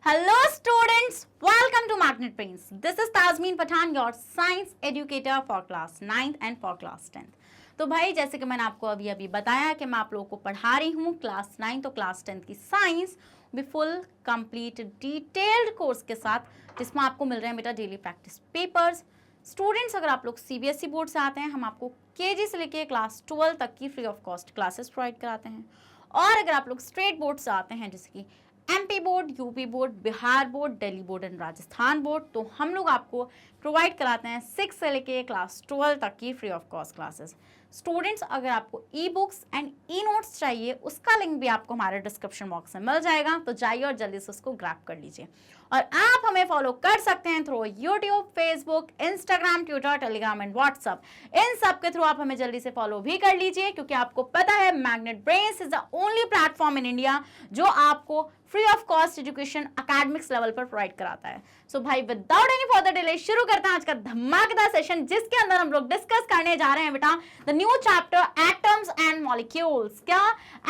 Hello students, welcome to Magnet Brains. This is Tazmeen Pathan, your science educator for class 9th and for class 10th. तो भाई जैसे कि मैंने आपको अभी बताया कि मैं आप लोगों को पढ़ा रही हूँ क्लास 9 और क्लास 10 की साइंस भी फुल कंप्लीट डिटेल्ड कोर्स के साथ, जिसमें आपको मिल रहे हैं बेटा डेली प्रैक्टिस पेपर्स। स्टूडेंट्स अगर आप लोग सीबीएसई बोर्ड से आते हैं, हम आपको केजी से लेके क्लास 12 तक की free of cost classes provide कराते हैं। और अगर आप लोग स्टेट बोर्ड से आते हैं जैसे कि MP board, UP board, Bihar board, Delhi board and Rajasthan board, तो हम लोग आपको प्रोवाइड कराते हैं 6 से लेके क्लास 12 तक की free of cost classes. Students अगर आपको e books and e notes चाहिए, उसका लिंक भी आपको हमारे डिस्क्रिप्शन बॉक्स में मिल जाएगा, तो जाइए और जल्दी से उसको ग्रैब कर लीजिए। और आप हमें फॉलो कर सकते हैं through YouTube, Facebook, Instagram, Twitter, Telegram and WhatsApp. इन सब के थ्रू आप हमें जल्दी से फॉलो भी कर लीजिए, क्योंकि आपको पता है magnet brains is the only platform in India जो आपको free of cost education academics level पर प्रोवाइड कराता है। सो भाई विदाउट एनी फर्दर डिले शुरू करते हैं आज का धमाकेदार सेशन, जिसके अंदर हम लोग डिस्कस करने जा रहे हैं बेटा the new chapter atoms and molecules. क्या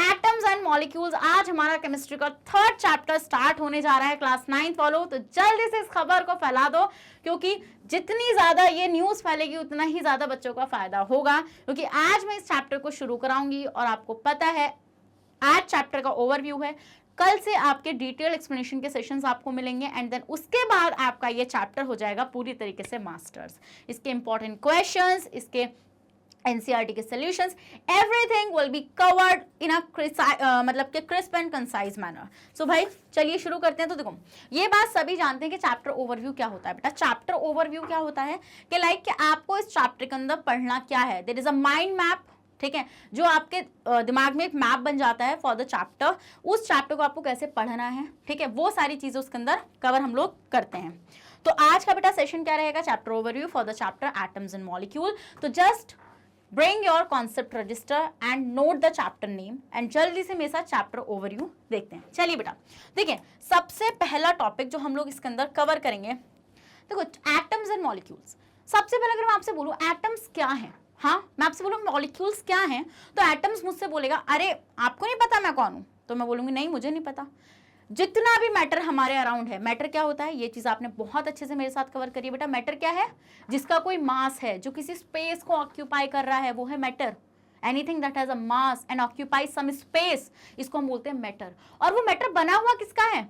एटम्स एंड मॉलिक्यूल्स, आज हमारा केमिस्ट्री का 3rd चैप्टर स्टार्ट होने जा रहा है क्लास 9 वालों। तो जल्दी से इस खबर को फैला दो, क्योंकि जितनी ज्यादा ये न्यूज फैलेगी उतना ही ज्यादा बच्चों का फायदा होगा, क्योंकि आज मैं इस चैप्टर को शुरू कराऊंगी और आपको पता है आज चैप्टर का ओवरव्यू है। कल से आपके डिटेल एक्सप्लेनेशन के सेशंस आपको मिलेंगे एंड देन उसके बाद आपका ये चैप्टर हो जाएगा पूरी तरीके से मास्टर्स। इसके इंपॉर्टेंट क्वेश्चंस, इसके एनसीईआरटी के solutions, everything will be covered in a मतलब कि crisp and concise manner. So भाई चलिए शुरू करते हैं। तो देखो, ये बात सभी जानते हैं कि चैप्टर ओवरव्यू क्या होता है बेटा। चैप्टर ओवरव्यू क्या होता है कि लाइक कि आपको इस चैप्टर के अंदर पढ़ना क्या है। There is a mind map, ठीक है, जो आपके दिमाग में एक मैप बन जाता है फॉर द चैप्टर। उस चैप्टर को आपको कैसे पढ़ना है, ठीक है, वो सारी चीजें उसके अंदर कवर हम लोग करते हैं। तो आज का बेटा सेशन क्या रहेगा, chapter overview for the chapter atoms and molecule. तो just bring your concept register and note the chapter name and जल्दी से मेरे साथ चैप्टर ओवरव्यू देखते हैं। चलिए बेटा देखिए, सबसे पहला टॉपिक जो हम लोग इसके अंदर कवर करेंगे, देखो एटम्स एंड मॉलिक्यूल्स। सबसे पहले अगर मैं आपसे बोलूं एटम्स क्या है, हाँ मैं आपसे बोलूँ मॉलिक्यूल्स क्या हैं, तो एटम्स मुझसे बोलेगा अरे आपको नहीं पता मैं कौन हूँ, तो मैं बोलूँगी नहीं मुझे नहीं पता। जितना भी मैटर हमारे अराउंड है, मैटर क्या होता है, ये चीज़ आपने बहुत अच्छे से मेरे साथ कवर करी है बेटा। मैटर क्या है, जिसका कोई मास है, जो किसी स्पेस को ऑक्यूपाई कर रहा है, वो है matter. Anything that has a mass and occupy some space, इसको हम बोलते हैं मैटर। और वो मैटर बना हुआ किसका है,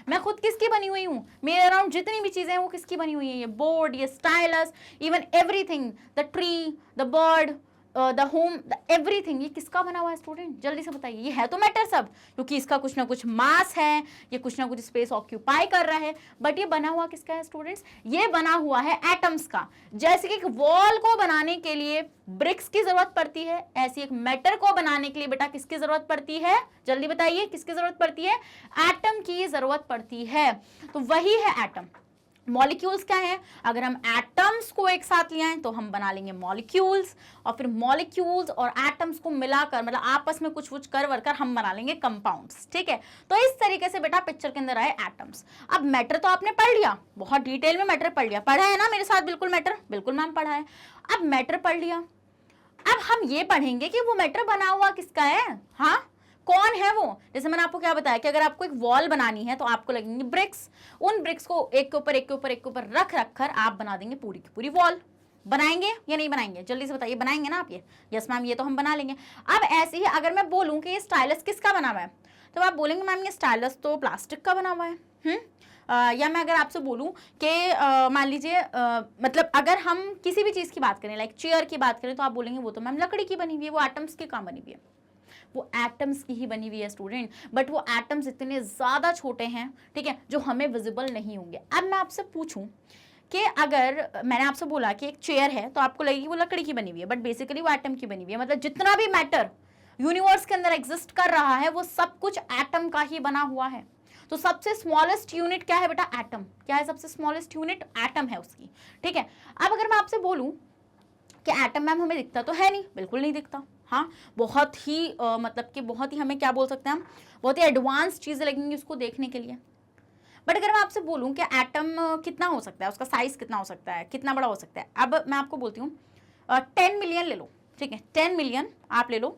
मैं खुद किसकी बनी हुई हूँ, मेरे अराउंड जितनी भी चीजें हैं वो किसकी बनी हुई है, ये बोर्ड, ये stylus, even everything, the tree, the bird, the home, the everything, ये किसका बना हुआ है स्टूडेंट, जल्दी से बताइए। ये है तो मैटर सब, क्योंकि इसका कुछ ना कुछ मास है, ये कुछ ना कुछ स्पेस ऑक्यूपाई कर रहा है, बट ये बना हुआ किसका है स्टूडेंट्स, ये बना हुआ है एटम्स का। जैसे कि एक वॉल को बनाने के लिए ब्रिक्स की जरूरत पड़ती है, ऐसी एक मैटर को बनाने के लिए बेटा किसकी जरूरत पड़ती है, जल्दी बताइए किसकी जरूरत पड़ती है, एटम की जरूरत पड़ती है। तो वही है एटम। मॉलिक्यूल्स क्या है, अगर हम एटम्स को एक साथ ले आए तो हम बना लेंगे मॉलिक्यूल्स, और फिर मॉलिक्यूल्स और एटम्स को मिलाकर मतलब आपस में कुछ कर हम बना लेंगे कंपाउंड्स, ठीक है। तो इस तरीके से बेटा पिक्चर के अंदर आए एटम्स। अब मैटर तो आपने पढ़ लिया, बहुत डिटेल में मैटर पढ़ लिया, पढ़ा है ना मेरे साथ बिल्कुल मैटर, बिल्कुल मैम पढ़ा है। अब मैटर पढ़ लिया, अब हम ये पढ़ेंगे कि वो मैटर बना हुआ किसका है, हाँ कौन है वो। जैसे मैंने आपको क्या बताया कि अगर आपको एक वॉल बनानी है तो आपको लगेंगे ब्रिक्स, उन ब्रिक्स को एक के ऊपर एक के ऊपर एक के ऊपर रख कर आप बना देंगे पूरी की पूरी वॉल। बनाएंगे या नहीं बनाएंगे, जल्दी से बताइए, बनाएंगे ना आप ये, यस मैम ये तो हम बना लेंगे। अब ऐसे ही अगर मैं बोलूं कि ये स्टाइलस किसका बना हुआ है, तो आप बोलेंगे मैम ये स्टाइलस तो प्लास्टिक का बना हुआ है। या मैं अगर आपसे बोलूं कि मान लीजिए मतलब अगर हम किसी भी चीज़ की बात करें, लाइक चेयर की बात करें, तो आप बोलेंगे वो तो मैम लकड़ी की बनी हुई है, वो एटम्स की कहाँ बनी हुई है, वो एटम्स की ही बनी हुई है स्टूडेंट, बट वो एटम्स इतने ज़्यादा छोटे हैं, ठीक है, जो हमें विजिबल नहीं होंगे। अब मैं आपसे पूछूं कि अगर मैंने आपसे बोला कि एक चेयर है तो आपको लगेगी वो लकड़ी की बनी हुई है, बट बेसिकली वो एटम की बनी हुई है। मतलब जितना भी मैटर यूनिवर्स के अंदर एग्जिस्ट कर रहा है वो सब कुछ एटम का ही बना हुआ है। तो सबसे स्मॉलेस्ट यूनिट क्या है बेटा, एटम। क्या है सबसे स्मॉलेस्ट यूनिट, एटम है उसकी, ठीक है। अब अगर मैं आपसे बोलूं कि एटम मैम हमें दिखता तो है नहीं, बिल्कुल नहीं दिखता, हाँ बहुत ही मतलब कि बहुत ही हमें क्या बोल सकते हैं हम, बहुत ही एडवांस चीज़ें लगेंगी उसको देखने के लिए। बट अगर मैं आपसे बोलूं कि एटम कितना हो सकता है, उसका साइज कितना हो सकता है, कितना बड़ा हो सकता है, अब मैं आपको बोलती हूँ 10 मिलियन ले लो, ठीक है 10 मिलियन आप ले लो,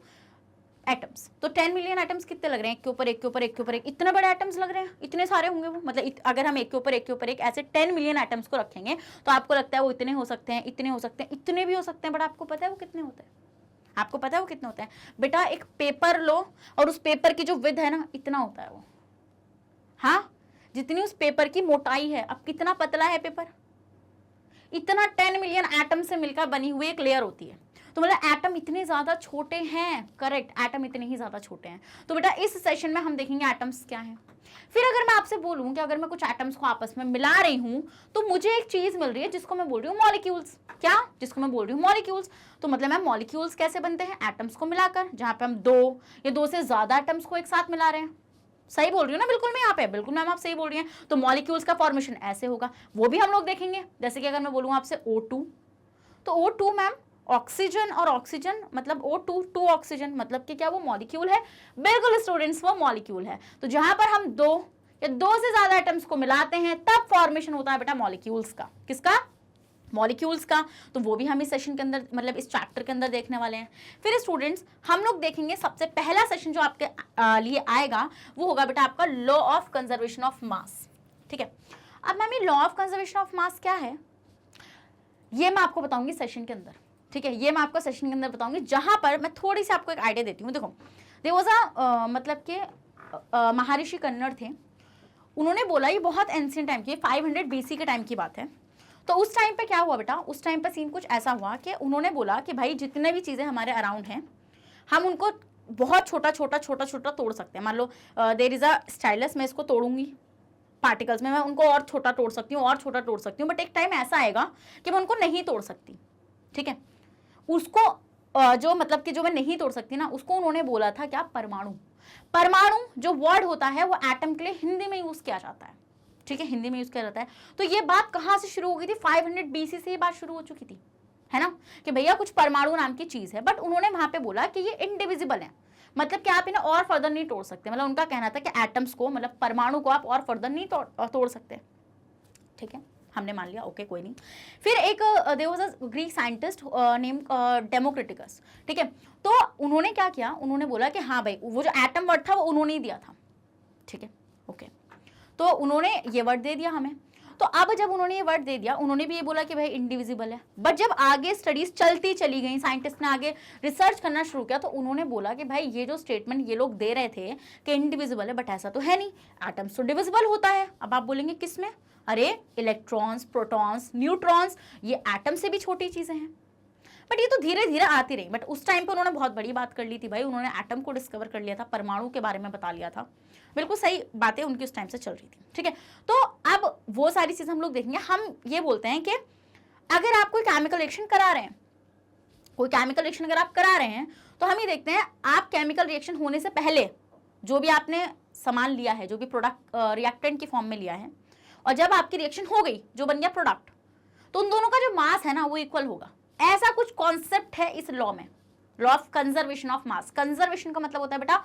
एटम्स। तो 10 मिलियन एटम्स कितने लग रहे हैं, एक के ऊपर एक के ऊपर एक के ऊपर एक, इतने बड़े एटम्स लग रहे हैं, इतने सारे होंगे वो, मतलब अगर हम एक के ऊपर एक के ऊपर एक ऐसे 10 मिलियन एटम्स को रखेंगे तो आपको लगता है वो इतने हो सकते हैं, इतने हो सकते हैं, इतने भी हो सकते हैं, बट आपको पता है वो कितने होते हैं? आपको पता है वो कितने होते हैं? बेटा एक पेपर लो और उस पेपर की जो विड्थ है ना, इतना होता है वो। हाँ, जितनी उस पेपर की मोटाई है। अब कितना पतला है पेपर, इतना 10 मिलियन एटम से मिलकर बनी हुई एक लेयर होती है। तो मतलब एटम इतने ज्यादा छोटे हैं, करेक्ट, एटम इतने ही ज्यादा छोटे हैं। तो बेटा इस सेशन में हम देखेंगे एटम्स क्या हैं। फिर अगर मैं आपसे बोलूं कि अगर मैं कुछ एटम्स को आपस में मिला रही हूं तो मुझे एक चीज मिल रही है जिसको मैं बोल रही हूँ मॉलिक्यूल्स। क्या? जिसको मैं बोल रही हूँ मॉलिक्यूल्स। तो मतलब मैम मॉलिक्यूल्स कैसे बनते हैं? एटम्स को मिलाकर, जहां पे हम दो या दो से ज्यादा एटम्स को एक साथ मिला रहे हैं। सही बोल रही हूँ ना? बिल्कुल मैं यहाँ पे, बिल्कुल मैम आप सही बोल रही हैं। तो मॉलिक्यूल्स का फॉर्मेशन ऐसे होगा, वो भी हम लोग देखेंगे। जैसे कि अगर मैं बोलूँ आपसे O2, तो O2 मैम ऑक्सीजन और ऑक्सीजन, मतलब O2 2 ऑक्सीजन, मतलब कि क्या वो मॉलिक्यूल है? बिल्कुल स्टूडेंट्स, वो मॉलिक्यूल है। तो जहां पर हम दो या दो से ज्यादा एटम्स को मिलाते हैं तब फॉर्मेशन होता है बेटा मॉलिक्यूल्स का। किसका? मॉलिक्यूल्स का। तो वो भी हम इस सेशन के अंदर, मतलब इस चैप्टर के अंदर देखने वाले हैं। फिर स्टूडेंट्स हम लोग देखेंगे, सबसे पहला सेशन जो आपके लिए आएगा वो होगा बेटा आपका law of conservation of mass. ठीक है, अब मैम ये law of conservation of mass क्या है ये मैं आपको बताऊंगी सेशन के अंदर। ठीक है, ये मैं आपको सेशन के अंदर बताऊंगी, जहां पर मैं थोड़ी सी आपको एक आइडिया देती हूँ। देखो देयर वाज अ मतलब कि महर्षि कन्नड़ थे, उन्होंने बोला, ये बहुत एंशिएंट टाइम की, 500 BC के टाइम की बात है। तो उस टाइम पे क्या हुआ बेटा, उस टाइम पे सीन कुछ ऐसा हुआ कि उन्होंने बोला कि भाई जितने भी चीज़ें हमारे अराउंड हैं हम उनको बहुत छोटा छोटा छोटा छोटा तोड़ सकते हैं। मान लो देयर इज अ स्टाइलस, मैं इसको तोड़ूंगी पार्टिकल्स में, मैं उनको और छोटा तोड़ सकती हूँ और छोटा तोड़ सकती हूँ, बट एक टाइम ऐसा आएगा कि मैं उनको नहीं तोड़ सकती। ठीक है, उसको जो मतलब कि जो मैं नहीं तोड़ सकती ना, उसको उन्होंने बोला था क्या? परमाणु। परमाणु जो वर्ड होता है वो एटम के लिए हिंदी में यूज किया जाता है। ठीक है, हिंदी में यूज किया जाता है। तो ये बात कहां से शुरू हो गई थी? 500 BC से ये बात शुरू हो चुकी थी, है ना, कि भैया कुछ परमाणु नाम की चीज है, बट उन्होंने वहां पे बोला कि ये इनडिविजिबल है, मतलब कि आप इन्हें और फर्दर नहीं तोड़ सकते। मतलब उनका कहना था कि एटम्स को, मतलब परमाणु को आप और फर्दर नहीं तोड़ सकते। ठीक है, हमने मान लिया, ओके कोई नहीं। फिर एक there was a Greek scientist name Democriticus. ठीक है, तो उन्होंने क्या किया, उन्होंने बोला कि हाँ भाई वो जो एटम वर्ड था वो उन्होंने ही दिया था। ठीक है, ओके, तो उन्होंने ये वर्ड दे दिया हमें। तो अब जब उन्होंने ये वर्ड दे दिया, उन्होंने भी ये बोला कि भाई इंडिविजिबल है, बट जब आगे स्टडीज चलती चली गई, साइंटिस्ट ने आगे रिसर्च करना शुरू किया, तो उन्होंने बोला कि भाई ये जो स्टेटमेंट ये लोग दे रहे थे कि इंडिविजिबल है, बट ऐसा तो है नहीं, एटम्स तो डिविजिबल होता है। अब आप बोलेंगे किसमें? अरे इलेक्ट्रॉन्स, प्रोटॉन्स, न्यूट्रॉन्स, ये एटम से भी छोटी चीजें हैं। बट ये तो धीरे धीरे आती रही, बट उस टाइम पे उन्होंने बहुत बड़ी बात कर ली थी भाई, उन्होंने एटम को डिस्कवर कर लिया था, परमाणु के बारे में बता लिया था। बिल्कुल सही बातें उनकी उस टाइम से चल रही थी। ठीक है, तो अब वो सारी चीजें हम लोग देखेंगे। हम ये बोलते हैं कि अगर आप कोई केमिकल रिएक्शन करा रहे हैं, कोई केमिकल रिएक्शन अगर आप करा रहे हैं, तो हम ये देखते हैं आप केमिकल रिएक्शन होने से पहले जो भी आपने सामान लिया है, जो भी प्रोडक्ट रिएक्टेंट की फॉर्म में लिया है, और जब आपकी रिएक्शन हो गई, जो बन गया प्रोडक्ट, तो उन दोनों का जो मास है ना वो इक्वल होगा। ऐसा कुछ कॉन्सेप्ट है इस लॉ में, law of conservation of mass. Conservation का मतलब होता है बेटा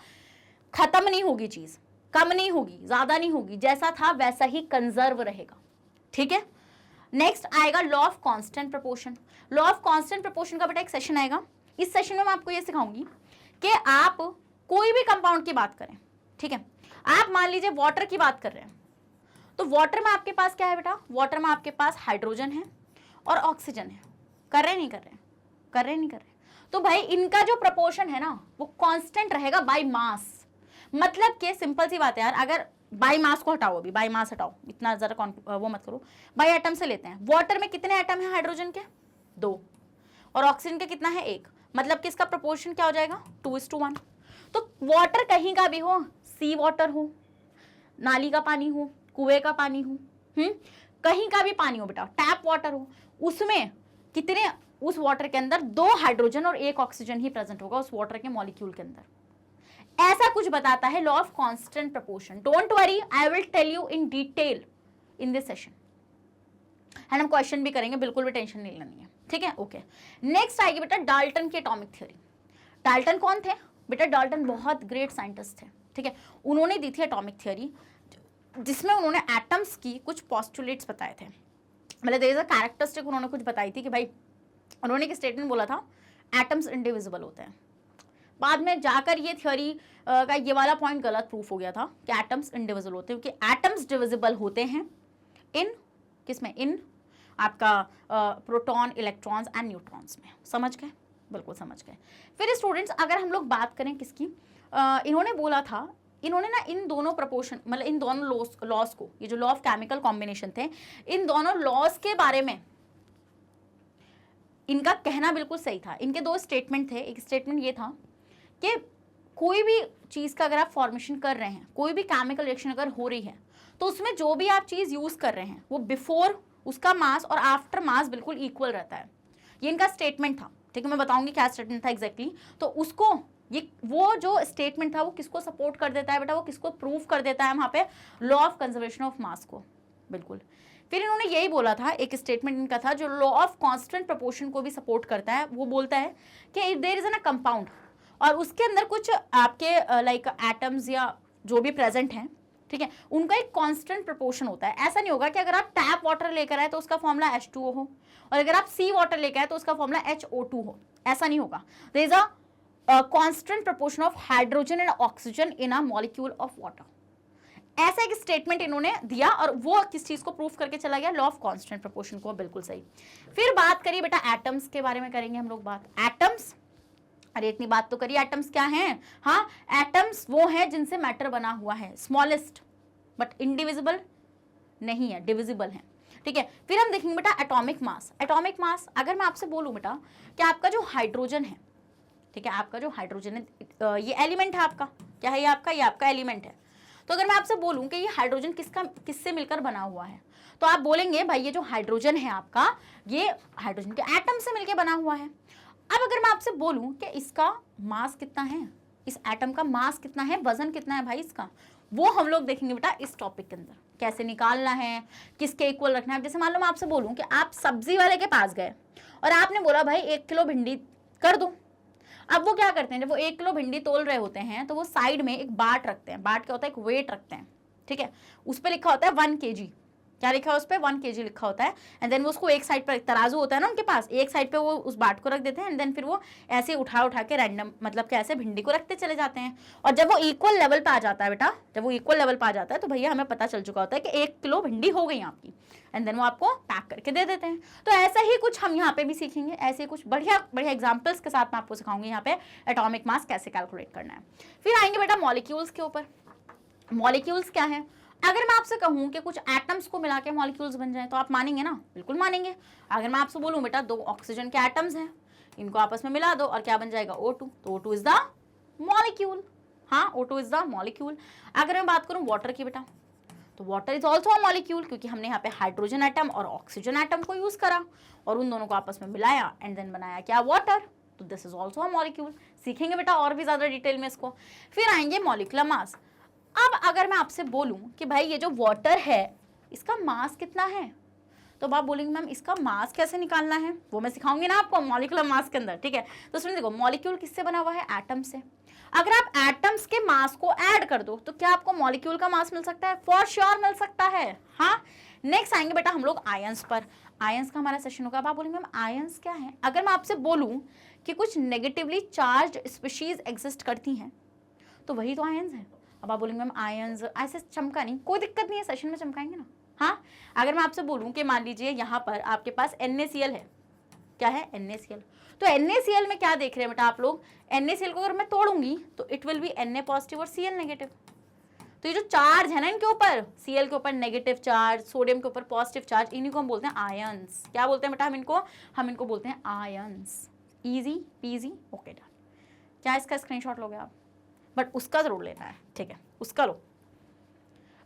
खत्म नहीं होगी चीज, कम नहीं होगी, ज्यादा नहीं होगी, जैसा था वैसा ही कंजर्व रहेगा। ठीक है, नेक्स्ट आएगा law of constant proportion. Law of constant proportion का बेटा एक सेशन आएगा। इस सेशन में मैं आपको ये सिखाऊंगी कि आप कोई भी कंपाउंड की बात करें, ठीक है, आप मान लीजिए वाटर की बात कर रहे हैं, तो वाटर में आपके पास क्या है बेटा? वाटर में आपके पास हाइड्रोजन है और ऑक्सीजन है। कर रहे नहीं कर रहे? कर रहे नहीं कर रहे? तो भाई इनका जो प्रपोर्शन है ना वो कांस्टेंट रहेगा बाय मास। मतलब कि सिंपल सी बात है यार, अगर बाय मास को हटाओ, अभी बाय मास हटाओ, इतना जरा वो मत करो, बाय एटम से लेते हैं। वाटर में कितने एटम है हाइड्रोजन के? 2, और ऑक्सीजन के कितना है? 1। मतलब कि इसका प्रपोर्शन क्या हो जाएगा? 2:1। तो वाटर कहीं का भी हो, सी वाटर हो, नाली का पानी हो, कुएं का पानी हो, कहीं का भी पानी हो बेटा, टैप वाटर हो, उसमें कितने, उस वाटर के अंदर 2 हाइड्रोजन और 1 ऑक्सीजन ही प्रेजेंट होगा उस वाटर के मॉलिक्यूल के अंदर। ऐसा कुछ बताता है law of constant proportion. Don't worry, I will tell you in detail in this session, and हम क्वेश्चन भी करेंगे, बिल्कुल भी टेंशन नहीं लेनी है। ठीक है, ओके। नेक्स्ट आएगी बेटा डाल्टन की एटॉमिक थ्योरी। डाल्टन कौन थे बेटा? डाल्टन बहुत ग्रेट साइंटिस्ट थे। ठीक है, उन्होंने दी थी एटॉमिक थ्योरी, जिसमें उन्होंने एटम्स की कुछ पोस्टुलेट्स बताए थे, मतलब देयर इज अ कैरेक्टरिस्टिक उन्होंने कुछ बताई थी कि भाई, उन्होंने एक स्टेटमेंट बोला था एटम्स इंडिविजिबल होते हैं। बाद में जाकर ये थ्योरी का ये वाला पॉइंट गलत प्रूफ हो गया था कि एटम्स इनडिविजिबल होते हैं, क्योंकि एटम्स डिविजिबल होते हैं इन किसमें, इन आपका प्रोटॉन, इलेक्ट्रॉन्स एंड न्यूट्रॉन्स में। समझ गए, बिल्कुल समझ गए। फिर स्टूडेंट्स अगर हम लोग बात करें किसकी, इन्होंने बोला था, इन्होंने ना इन दोनों प्रपोर्शन मतलब इन दोनों लॉस को, ये जो लॉ ऑफ केमिकल कॉम्बिनेशन थे, इन दोनों लॉस के बारे में इनका कहना बिल्कुल सही था। इनके दो स्टेटमेंट थे। एक स्टेटमेंट ये था कि कोई भी चीज़ का अगर आप फॉर्मेशन कर रहे हैं, कोई भी केमिकल रिएक्शन अगर हो रही है, तो उसमें जो भी आप चीज़ यूज़ कर रहे हैं वो बिफोर उसका मास और आफ्टर मास बिल्कुल इक्वल रहता है। ये इनका स्टेटमेंट था, ठीक है। मैं बताऊंगी क्या स्टेटमेंट था एग्जैक्टली। तो उसको ये वो जो स्टेटमेंट था वो किसको सपोर्ट कर देता है बेटा, वो किसको प्रूव कर देता है वहाँ पे, law of conservation of mass को, बिल्कुल। फिर इन्होंने यही बोला था, एक स्टेटमेंट इनका था जो लॉ ऑफ कांस्टेंट प्रोपोर्शन को भी सपोर्ट करता है। वो बोलता है कि there is an a compound और उसके अंदर कुछ आपके लाइक एटम्स या जो भी प्रेजेंट हैं, ठीक है, उनका एक कांस्टेंट प्रोपोर्शन होता है। ऐसा नहीं होगा कि अगर आप टैप वाटर लेकर आए तो उसका फॉर्मूला H2O हो और अगर आप सी वाटर लेकर आए तो उसका फॉर्मूला HO2 हो, ऐसा नहीं होगा। There is a constant proportion of hydrogen and oxygen in a molecule of water. ऐसा एक स्टेटमेंट इन्होंने दिया और वो किस चीज को प्रूफ करके चला गया, लॉ ऑफ कांस्टेंट प्रोपोर्शन को, बिल्कुल सही। फिर बात करिए बेटा एटम्स के बारे में करेंगे हम लोग बात। एटम्स, अरे इतनी बात तो करिए, एटम्स क्या हैं? हाँ, एटम्स वो हैं जिनसे मैटर बना हुआ है, स्मॉलेस्ट बट इंडिविजिबल नहीं है, डिविजिबल है, ठीक है। फिर हम देखेंगे बेटा एटॉमिक मास। एटॉमिक मास अगर मैं आपसे बोलूं बेटा कि आपका जो हाइड्रोजन है, ठीक है, आपका जो हाइड्रोजन है ये एलिमेंट है आपका, क्या है ये आपका एलिमेंट है। तो अगर मैं आपसे बोलूं कि ये हाइड्रोजन किससे मिलकर बना हुआ है, तो आप बोलेंगे भाई ये जो हाइड्रोजन है आपका, ये हाइड्रोजन के एटम से मिलकर बना हुआ है। अब अगर मैं आपसे बोलूं कि इसका मास कितना है, इस एटम का मास कितना है, वजन कितना है भाई इसका, वो हम लोग देखेंगे बेटा इस टॉपिक के अंदर, कैसे निकालना है, किसके इक्वल रखना है। जैसे मान लो मैं आपसे बोलूं कि आप सब्जी वाले के पास गए और आपने बोला भाई 1 किलो भिंडी कर दो। अब वो क्या करते हैं, जब वो 1 किलो भिंडी तोल रहे होते हैं तो वो साइड में एक बाट रखते हैं। बाट क्या होता है, एक वेट रखते हैं, ठीक है, उस पर लिखा होता है 1 kg। क्या लिखा है उस पर, 1 kg लिखा होता है। एंड देन वो उसको एक साइड पर, तराजू होता है ना उनके पास, एक साइड पे वो उस बाट को रख देते हैं एंड देन फिर वो ऐसे उठा के रैंडम मतलब कि ऐसे भिंडी को रखते चले जाते हैं। और जब वो इक्वल लेवल पे आ जाता है बेटा, जब वो इक्वल लेवल पे आ जाता है तो भैया हमें पता चल चुका होता है कि 1 किलो भिंडी हो गई आपकी, एंड देन वो आपको पैक करके दे देते हैं। तो ऐसा ही कुछ हम यहाँ पे भी सीखेंगे, ऐसे कुछ बढ़िया बढ़िया एग्जाम्पल्स के साथ मैं आपको सिखाऊंगी यहाँ पे एटॉमिक मास कैसे कैलकुलेट करना है। फिर आएंगे बेटा मॉलिक्यूल्स के ऊपर। मॉलिक्यूल्स क्या है, अगर मैं आपसे कहूं कि कुछ एटम्स को मिला के मॉलिक्यूल्स बन जाए तो आप मानेंगे ना, बिल्कुल मानेंगे। अगर मैं आपसे बोलूं बेटा 2 ऑक्सीजन के एटम्स हैं, इनको आपस में मिला दो और क्या बन जाएगा, O2, तो O2 इज द मॉलिक्यूल। हाँ, O2 इज द मॉलिक्यूल। अगर मैं बात करूं वाटर की बेटा, तो water is also a molecule, क्योंकि हमने यहाँ पे हाइड्रोजन एटम और ऑक्सीजन एटम को यूज करा और उन दोनों को आपस में मिलाया एंड देन बनाया क्या, वाटर। तो this is also a molecule. सीखेंगे बेटा और भी ज्यादा डिटेल में इसको। फिर आएंगे मॉलिक्यूलर मास। अब अगर मैं आपसे बोलूं कि भाई ये जो वाटर है इसका मास कितना है, तो आप बोलेंगे मैम इसका मास कैसे निकालना है, वो मैं सिखाऊंगी ना आपको मॉलिक्यूलर मास के अंदर, ठीक है। तो उसमें देखो मॉलिक्यूल किससे बना हुआ है, एटम से। अगर आप एटम्स के मास को ऐड कर दो तो क्या आपको मॉलिक्यूल का मास मिल सकता है, फॉर श्योर मिल सकता है। हाँ, नेक्स्ट आएंगे बेटा हम लोग आयंस पर। आयंस का हमारा सेशन होगा। अब आप बोलेंगे मैम आयंस क्या है। अगर मैं आपसे बोलूं कि कुछ नेगेटिवली चार्ज स्पीशीज एग्जिस्ट करती हैं तो वही तो आयंस है। अब आप बोलेंगे मैम आयंस ऐसे चमका नहीं, कोई दिक्कत नहीं है, सेशन में चमकाएंगे ना। हाँ, अगर मैं आपसे बोलूं कि मान लीजिए यहाँ पर आपके पास NaCl है, क्या है NaCl, तो NaCl में क्या देख रहे हैं बेटा आप लोग, NaCl को अगर मैं तोड़ूंगी तो it will be Na positive और Cl नेगेटिव। तो ये जो चार्ज है ना इनके ऊपर, Cl के ऊपर नेगेटिव चार्ज, सोडियम के ऊपर पॉजिटिव चार्ज, इन्हीं को हम बोलते हैं आयंस। क्या बोलते हैं बेटा हम इनको बोलते हैं ions. Easy PG, okay done. क्या इसका स्क्रीनशॉट लोगे आप, बट उसका जरूर लेना है, ठीक है, उसका लो।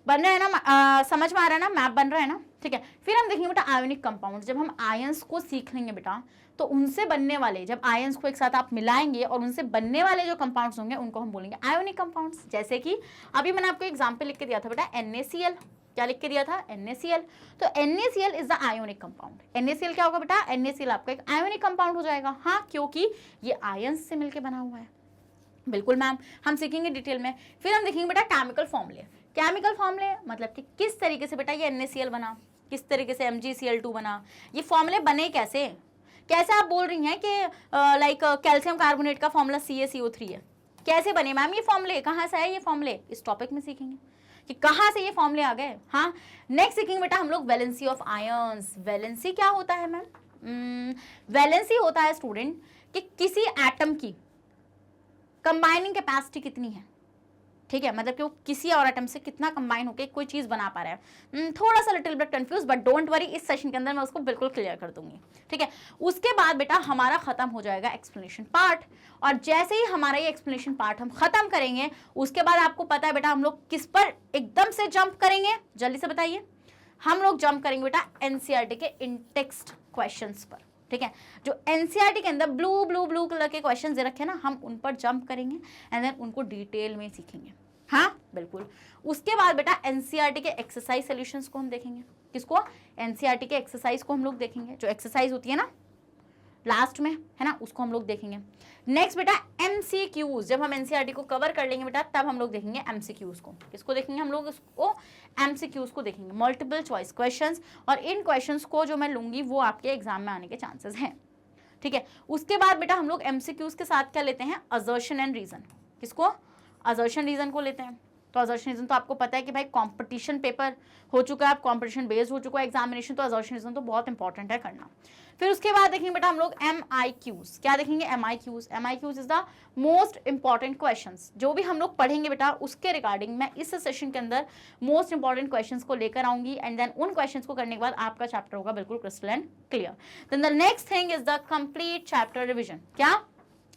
बन रहा है ना, समझ में आ रहा है ना, मैप बन रहा है ना, ठीक है। फिर हम देखेंगे बेटा आयोनिक कंपाउंड। जब हम आयंस को सीख लेंगे बेटा तो उनसे बनने वाले, जब आयंस को एक साथ आप मिलाएंगे और उनसे बनने वाले जो कंपाउंड्स होंगे उनको हम बोलेंगे आयोनिक कंपाउंड्स। जैसे कि अभी मैंने आपको एग्जाम्पल लिख के दिया था बेटा NaCl। क्या लिख के दिया था, NaCl। तो NaCl is the ionic compound. NaCl क्या होगा बेटा, NaCl आपका एक आयोनिक कंपाउंड हो जाएगा। हाँ, क्योंकि ये आयंस से मिलकर बना हुआ है। बिल्कुल मैम, हम सीखेंगे डिटेल में। फिर हम देखेंगे बेटा केमिकल फॉर्मूले। केमिकल फॉर्मूले मतलब कि किस तरीके से बेटा ये NaCl बना, किस तरीके से MgCl2 बना, ये फॉर्मूले बने कैसे, कैसे आप बोल रही हैं कि लाइक कैल्शियम कार्बोनेट का फॉर्मूला CaCO3 है, कैसे बने मैम ये फॉर्मूले, कहाँ से आए ये फॉर्मूले, इस टॉपिक में सीखेंगे कि कहाँ से ये फॉर्मूले आ गए। हाँ, नेक्स्ट सीखेंगे बेटा हम लोग वैलेंसी ऑफ आयंस। वैलेंसी क्या होता है मैम? वैलेंसी होता है स्टूडेंट कि किसी एटम की कंबाइनिंग कैपेसिटी कितनी है, ठीक है, मतलब कि वो किसी और एटम से कितना कंबाइन होकर कोई चीज बना पा रहा है। थोड़ा सा little bit confuse, but don't worry, इस सेशन के अंदर मैं उसको बिल्कुल क्लियर कर दूंगी, ठीक है। उसके बाद बेटा हमारा खत्म हो जाएगा एक्सप्लेनेशन पार्ट, और जैसे ही हमारा ये एक्सप्लेनेशन पार्ट हम खत्म करेंगे उसके बाद आपको पता है बेटा हम लोग किस पर एकदम से जंप करेंगे, जल्दी से बताइए। हम लोग जंप करेंगे बेटा एनसीईआरटी के इन टेक्स्ट क्वेश्चंस पर, ठीक है। जो एनसीईआरटी के अंदर ब्लू ब्लू ब्लू कलर के क्वेश्चंस दे रखे हैं ना, हम उन पर जंप करेंगे एंड देन उनको डिटेल में सीखेंगे। हाँ बिल्कुल। उसके बाद बेटा एनसीईआरटी के एक्सरसाइज सॉल्यूशंस को हम देखेंगे। किसको? एनसीईआरटी के एक्सरसाइज को हम लोग देखेंगे, जो एक्सरसाइज होती है ना लास्ट में, है ना, उसको हम लोग देखेंगे। नेक्स्ट बेटा एमसीक्यूज, जब हम एनसीईआरटी को कवर कर लेंगे बेटा तब हम लोग देखेंगे एमसीक्यूज को। किसको देखेंगे हम लोग? उसको एमसीक्यूज को देखेंगे, मल्टीपल चॉइस क्वेश्चंस, और इन क्वेश्चंस को जो मैं लूंगी वो आपके एग्जाम में आने के चांसेस हैं, ठीक है। उसके बाद बेटा हम लोग एमसीक्यूज के साथ क्या लेते हैं? Assertion and reason. किसको? असर्शन रीजन को लेते हैं। तो असर्शन रीजन तो आपको पता है कि भाई कंपटीशन पेपर हो चुका है, कंपटीशन बेस्ड हो चुका है एग्जामिनेशन, तो असर्शन रीजन तो बहुत इंपॉर्टेंट है करना। फिर उसके बाद देखेंगे बेटा हम लोग MIQs। क्या देखेंगे? MIQs। MIQs is the most important questions. जो भी हम लोग पढ़ेंगे बेटा उसके रिगार्डिंग मैं इस सेशन के अंदर मोस्ट इंपॉर्टेंट क्वेश्चंस को लेकर आऊंगी, एंड देन उन क्वेश्चंस को करने के बाद आपका चैप्टर होगा बिल्कुल crystal and clear. Then the next thing is the complete chapter revision. क्या?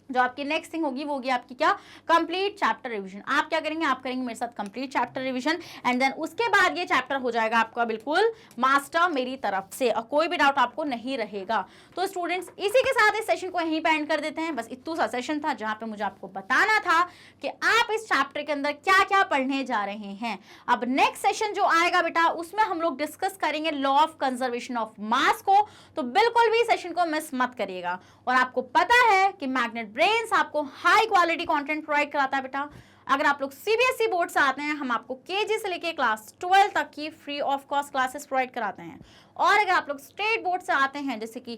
जो आपकी नेक्स्ट थिंग होगी वो होगी आपकी क्या? Complete chapter revision. आप क्या करेंगे? आप करेंगे मेरे साथ complete chapter revision, and then उसके बाद ये चैप्टर हो जाएगा आपका बिल्कुल मास्टर मेरी तरफ से, और कोई भी डाउट आपको नहीं रहेगा। तो स्टूडेंट्स इसी के साथ इस सेशन को यहीं पे एंड कर देते हैं। बस इतना सा सेशन था जहां पे मुझे आपको बताना था कि आप इस चैप्टर के अंदर क्या क्या पढ़ने जा रहे हैं। अब नेक्स्ट सेशन जो आएगा बेटा उसमें हम लोग डिस्कस करेंगे law of conservation of mass को, तो बिल्कुल भी सेशन को मिस मत करिएगा। और आपको पता है कि मैग्नेट ब्रेन्स आपको हाई क्वालिटी कंटेंट प्रोवाइड कराता है बेटा। अगर आप लोग सीबीएसई बोर्ड से आते हैं, हम आपको केजी से लेके क्लास 12 तक की free of cost classes provide कराते हैं। और अगर आप लोग स्टेट बोर्ड से आते हैं, जैसे कि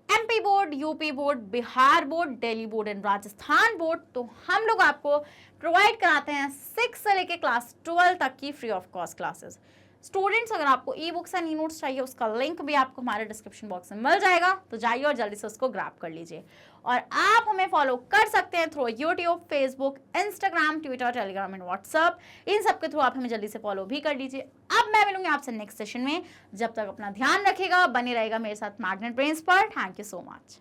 MP board, UP board, Bihar board, Delhi board and Rajasthan board, तो हम लोग आपको प्रोवाइड कराते हैं 6 से लेके क्लास 12 तक की free of cost classes. Students अगर आपको e books and e notes चाहिए, उसका लिंक भी आपको हमारे डिस्क्रिप्शन बॉक्स में मिल जाएगा, तो जाइए और जल्दी से उसको ग्रैब कर लीजिए। और आप हमें फॉलो कर सकते हैं through YouTube, Facebook, Instagram, Twitter, Telegram and WhatsApp. इन सब के थ्रू आप हमें जल्दी से फॉलो भी कर लीजिए। अब मैं मिलूंगी आपसे नेक्स्ट सेशन में। जब तक अपना ध्यान रखेगा, बने रहेगा मेरे साथ मैग्नेट ब्रेन्स पर। Thank you so much.